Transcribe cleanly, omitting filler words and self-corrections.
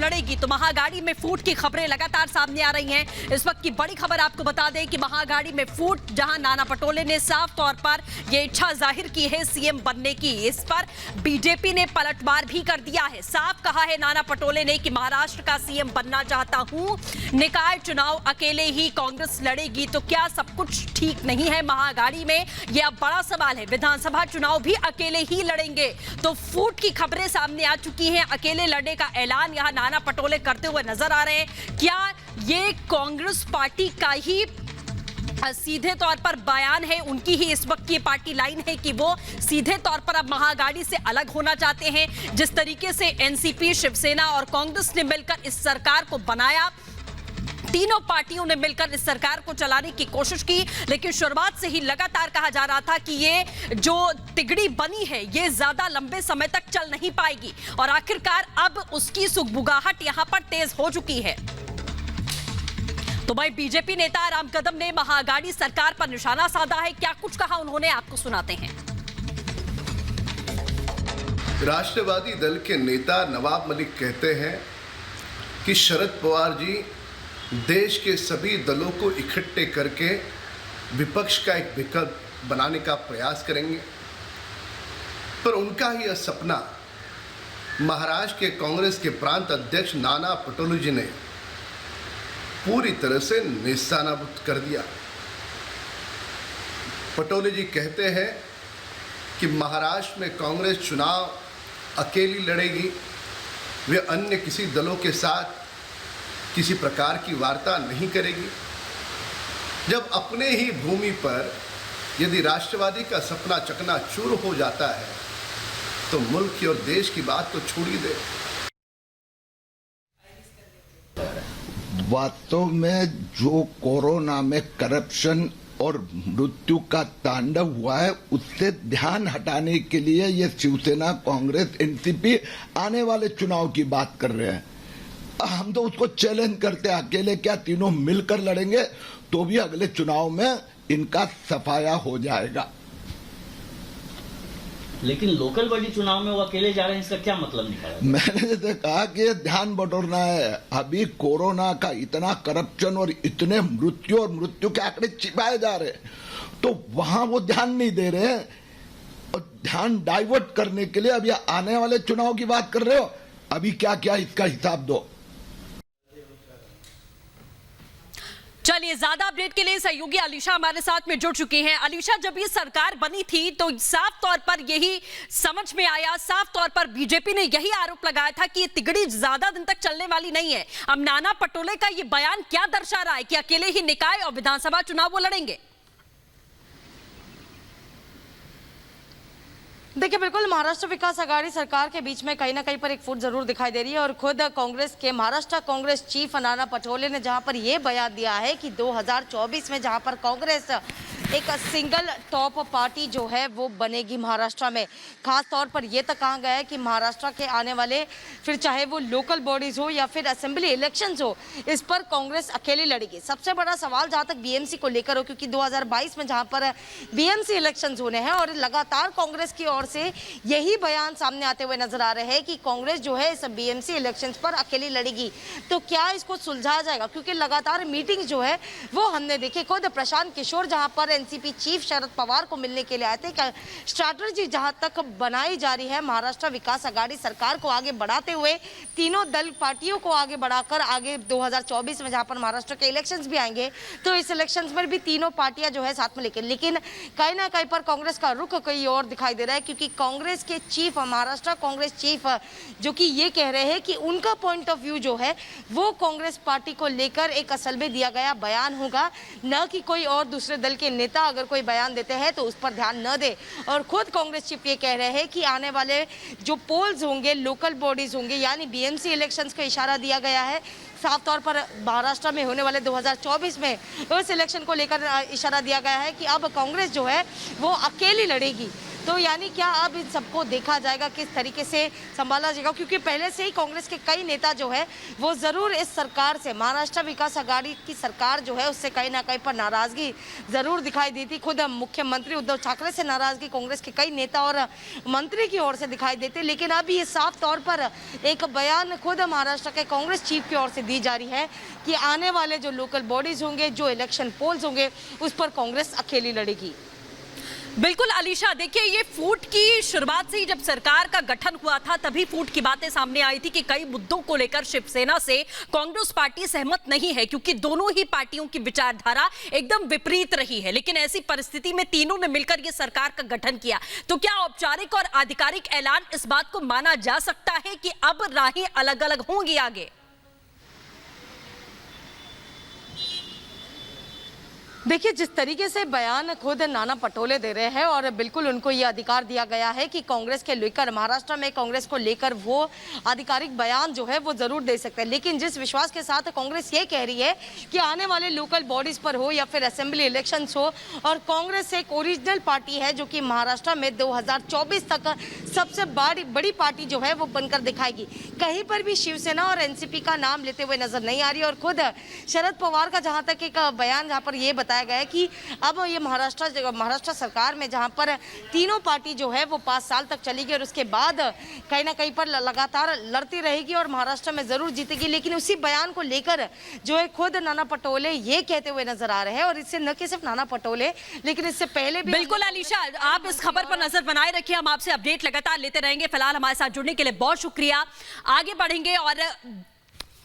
लड़ेगी तो महागाड़ी में फूट की खबरें लगातार सामने आ रही हैं। इस वक्त की बड़ी खबर आपको बता दें कि महागाड़ी में फूट, जहां नाना पटोले ने साफ तौर पर यह इच्छा जाहिर की है सीएम बनने की, इस पर बीजेपी ने पलटवार भी कर दिया है। साफ कहा है नाना पटोले ने कि महाराष्ट्र का सीएम बनना चाहता हूं, निकाय चुनाव अकेले ही कांग्रेस लड़ेगी तो क्या सब कुछ ठीक नहीं है महागाड़ी में? यह अब बड़ा सवाल है। विधानसभा चुनाव भी अकेले ही लड़ेंगे तो फूट की खबरें सामने आ चुकी हैं। अकेले लड़ने का ऐलान यहां नाना पटोले करते हुए नजर आ रहे हैं। क्या ये कांग्रेस पार्टी का ही सीधे तौर पर बयान है, उनकी ही इस वक्त की पार्टी लाइन है कि वो सीधे तौर पर अब महागाड़ी से अलग होना चाहते हैं? जिस तरीके से एनसीपी, शिवसेना और कांग्रेस ने मिलकर इस सरकार को बनाया, तीनों पार्टियों ने मिलकर इस सरकार को चलाने की कोशिश की, लेकिन शुरुआत से ही लगातार कहा जा रहा था कि ये जो तिगड़ी बनी है ये ज्यादा लंबे समय तक चल नहीं पाएगी और आखिरकार अब उसकी सुगबुगाहट यहां पर तेज हो चुकी है। तो भाई बीजेपी नेता राम कदम ने महागाड़ी सरकार पर निशाना साधा है। क्या कुछ कहा उन्होंने, आपको सुनाते हैं। राष्ट्रवादी दल के नेता नवाब मलिक कहते हैं कि शरद पवार जी देश के सभी दलों को इकट्ठे करके विपक्ष का एक विकल्प बनाने का प्रयास करेंगे, पर उनका यह सपना महाराष्ट्र के कांग्रेस के प्रांत अध्यक्ष नाना पटोले जी ने पूरी तरह से नेस्तनाबूद कर दिया। पटोले जी कहते हैं कि महाराष्ट्र में कांग्रेस चुनाव अकेली लड़ेगी, वे अन्य किसी दलों के साथ किसी प्रकार की वार्ता नहीं करेगी। जब अपने ही भूमि पर यदि राष्ट्रवादी का सपना चकनाचूर हो जाता है तो मुल्क और देश की बात तो छोड़ ही दे। वास्तव में जो कोरोना में करप्शन और मृत्यु का तांडव हुआ है उससे ध्यान हटाने के लिए ये शिवसेना, कांग्रेस, एनसीपी आने वाले चुनाव की बात कर रहे हैं। हम तो उसको चैलेंज करते हैं, अकेले क्या तीनों मिलकर लड़ेंगे तो भी अगले चुनाव में इनका सफाया हो जाएगा। लेकिन लोकल बॉडी चुनाव में वो अकेले जा रहे हैं, इसका क्या मतलब निकाला? मैंने जैसे कहा कि ध्यान बटोरना है। अभी कोरोना का इतना करप्शन और इतने मृत्यु के आंकड़े छिपाए जा रहे हैं तो वहां वो ध्यान नहीं दे रहे हैं और ध्यान डाइवर्ट करने के लिए अभी आने वाले चुनाव की बात कर रहे हो। अभी क्या क्या इसका हिसाब दो। चलिए, ज्यादा अपडेट के लिए सहयोगी अलीशा हमारे साथ में जुड़ चुकी हैं। अलीशा, जब ये सरकार बनी थी तो साफ तौर पर यही समझ में आया, साफ तौर पर बीजेपी ने यही आरोप लगाया था कि ये तिगड़ी ज्यादा दिन तक चलने वाली नहीं है। अब नाना पटोले का ये बयान क्या दर्शा रहा है कि अकेले ही निकाय और विधानसभा चुनाव वो लड़ेंगे? देखिए, बिल्कुल महाराष्ट्र विकास आघाड़ी सरकार के बीच में कहीं ना कहीं पर एक फूट जरूर दिखाई दे रही है और खुद कांग्रेस के महाराष्ट्र कांग्रेस चीफ नाना पटोले ने जहां पर यह बयान दिया है कि 2024 में जहां पर कांग्रेस एक सिंगल टॉप पार्टी जो है वो बनेगी महाराष्ट्र में। खास तौर पर यह तक कहा गया है कि महाराष्ट्र के आने वाले फिर चाहे वो लोकल बॉडीज हो या फिर असेंबली इलेक्शंस हो, इस पर कांग्रेस अकेले लड़ेगी। सबसे बड़ा सवाल जहां तक बीएमसी को लेकर हो, क्योंकि 2022 में जहां पर बीएमसी इलेक्शंस होने हैं और लगातार कांग्रेस की ओर से यही बयान सामने आते हुए नजर आ रहे हैं कि कांग्रेस जो है इस बीएमसी इलेक्शंस पर अकेली लड़ेगी। तो क्या इसको सुलझाया जाएगा? क्योंकि लगातार मीटिंग जो है वो हमने देखी, खुद प्रशांत किशोर जहां पर एनसीपी चीफ शरद पवार को मिलने के लिए आए थे। स्ट्रैटेजी जहां तक बनाई जा रही है महाराष्ट्र विकास आघाड़ी सरकार को आगे बढ़ाते हुए, तीनों दल पार्टियों को आगे बढ़ाकर आगे 2024 में जहां पर महाराष्ट्र के इलेक्शंस भी आएंगे तो इस इलेक्शंस में भी तीनों पार्टियां जो है साथ में लेकिन कहीं ना कहीं पर कांग्रेस का रुख कहीं और दिखाई दे रहा है, क्योंकि कांग्रेस के चीफ, महाराष्ट्र कांग्रेस चीफ जो कि ये कह रहे हैं कि उनका पॉइंट ऑफ व्यू जो है वो कांग्रेस पार्टी को लेकर एक असल में दिया गया बयान होगा, न कि कोई और दूसरे दल के नेता अगर कोई बयान देते हैं तो उस पर ध्यान न दे। और खुद कांग्रेस चीफ ये कह रहे हैं कि आने वाले जो पोल्स होंगे, लोकल बॉडीज होंगे, यानी बीएमसी इलेक्शंस का इशारा दिया गया है साफ तौर पर महाराष्ट्र में होने वाले 2024 में उस इलेक्शन को लेकर इशारा दिया गया है कि अब कांग्रेस जो है वो अकेली लड़ेगी। तो यानी क्या अब इन सबको देखा जाएगा, किस तरीके से संभाला जाएगा, क्योंकि पहले से ही कांग्रेस के कई नेता जो है वो जरूर इस सरकार से, महाराष्ट्र विकास आघाड़ी की सरकार जो है उससे कहीं ना कहीं पर नाराजगी जरूर दिखाई दी थी। खुद मुख्यमंत्री उद्धव ठाकरे से नाराजगी कांग्रेस के कई नेता और मंत्री की ओर से दिखाई देती, लेकिन अब ये साफ तौर पर एक बयान खुद महाराष्ट्र के कांग्रेस चीफ की ओर से दी जा रही है कि आने वाले जो लोकल बॉडीज होंगे, जो इलेक्शन पोल्स होंगे, उस पर कांग्रेस अकेली लड़ेगी। बिल्कुल अलीशा, देखिए ये फूट की शुरुआत से ही जब सरकार का गठन हुआ था तभी फूट की बातें सामने आई थी कि कई मुद्दों को लेकर शिवसेना से कांग्रेस पार्टी सहमत नहीं है, क्योंकि दोनों ही पार्टियों की विचारधारा एकदम विपरीत रही है। लेकिन ऐसी परिस्थिति में तीनों ने मिलकर ये सरकार का गठन किया, तो क्या औपचारिक और आधिकारिक ऐलान इस बात को माना जा सकता है कि अब राहें अलग अलग होंगी आगे? देखिए, जिस तरीके से बयान खुद नाना पटोले दे रहे हैं और बिल्कुल उनको ये अधिकार दिया गया है कि कांग्रेस के लेकर, महाराष्ट्र में कांग्रेस को लेकर वो आधिकारिक बयान जो है वो जरूर दे सकते हैं, लेकिन जिस विश्वास के साथ कांग्रेस ये कह रही है कि आने वाले लोकल बॉडीज पर हो या फिर असेंबली इलेक्शंस हो, और कांग्रेस एक ओरिजिनल पार्टी है जो कि महाराष्ट्र में 2024 तक सबसे बड़ी पार्टी जो है वो बनकर दिखाएगी। कहीं पर भी शिवसेना और एनसीपी का नाम लेते हुए नजर नहीं आ रही। और खुद शरद पवार का जहां तक एक बयान जहां पर ये बताया गया है कि अब ये महाराष्ट्र सरकार में जहां पर तीनों पार्टी जो है वो 5 साल तक चलेगी और उसके बाद कहीं ना कहीं पर लगातार लड़ती रहेगी और महाराष्ट्र में जरूर जीतेगी। लेकिन उसी बयान को लेकर जो है खुद नाना पटोले ये कहते हुए नजर आ रहे हैं, और इससे न कि सिर्फ नाना पटोले लेकिन इससे पहले भी। बिल्कुल अलीशा, आप इस खबर पर नजर बनाए रखिए, हम आपसे अपडेट लगातार लेते रहेंगे। फिलहाल हमारे साथ जुड़ने के लिए बहुत शुक्रिया। आगे बढ़ेंगे और